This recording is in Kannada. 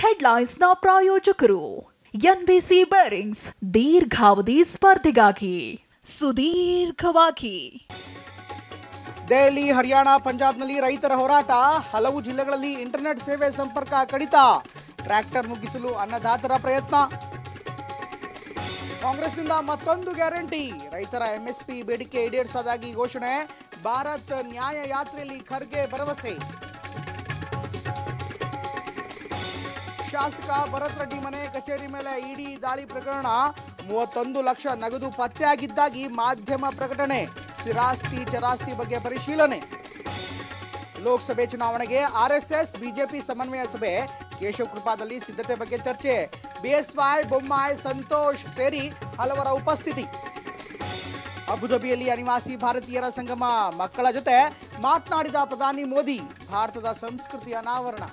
ಹೆಡ್ಲೈನ್ಸ್ನ ಪ್ರಾಯೋಜಕರು ಎನ್ಬಿಸಿ ಬೇರಿಂಗ್ಸ್ ದೀರ್ಘಾವಧಿ ಸ್ಪರ್ಧೆಗಾಗಿ ಸುದೀರ್ಘವಾಗಿ. ದೆಹಲಿ, ಹರಿಯಾಣ, ಪಂಜಾಬ್ನಲ್ಲಿ ರೈತರ ಹೋರಾಟ. ಹಲವು ಜಿಲ್ಲೆಗಳಲ್ಲಿ ಇಂಟರ್ನೆಟ್ ಸೇವೆ ಸಂಪರ್ಕ ಕಡಿತ. ಟ್ರ್ಯಾಕ್ಟರ್ ನುಗ್ಗಿಸಲು ಅನ್ನದಾತರ ಪ್ರಯತ್ನ. ಕಾಂಗ್ರೆಸ್ನಿಂದ ಮತ್ತೊಂದು ಗ್ಯಾರಂಟಿ. ರೈತರ ಎಂಎಸ್ಪಿ ಬೇಡಿಕೆ ಈಡೇರಿಸೋದಾಗಿ ಘೋಷಣೆ. ಭಾರತ್ ನ್ಯಾಯ ಯಾತ್ರೆಯಲ್ಲಿ ಖರ್ಗೆ ಭರವಸೆ. ಶಾಸಕ ಭರತ್ ರೆಡ್ಡಿ ಮನೆ ಕಚೇರಿ ಮೇಲೆ ಇಡಿ ದಾಳಿ ಪ್ರಕರಣ. 31 ಲಕ್ಷ ನಗದು ಪತ್ತೆಯಾಗಿದ್ದಾಗಿ ಮಾಧ್ಯಮ ಪ್ರಕಟಣೆ. ಸ್ಥಿರಾಸ್ತಿ ಚರಾಸ್ತಿ ಬಗ್ಗೆ ಪರಿಶೀಲನೆ. ಲೋಕಸಭೆ ಚುನಾವಣೆಗೆ ಆರ್ಎಸ್ಎಸ್ ಬಿಜೆಪಿ ಸಮನ್ವಯ ಸಭೆ. ಕೇಶವ ಕೃಪಾದಲ್ಲಿ ಸಿದ್ಧತೆ ಬಗ್ಗೆ ಚರ್ಚೆ. ಬಿಎಸ್ವೈ, ಬೊಮ್ಮಾಯಿ, ಸಂತೋಷ್ ಸೇರಿ ಹಲವರ ಉಪಸ್ಥಿತಿ. ಅಬುಧಾಬಿಯಲ್ಲಿ ಅನಿವಾಸಿ ಭಾರತೀಯರ ಸಂಗಮ. ಮಕ್ಕಳ ಜೊತೆ ಮಾತನಾಡಿದ ಪ್ರಧಾನಿ ಮೋದಿ. ಭಾರತದ ಸಂಸ್ಕೃತಿ ಅನಾವರಣ.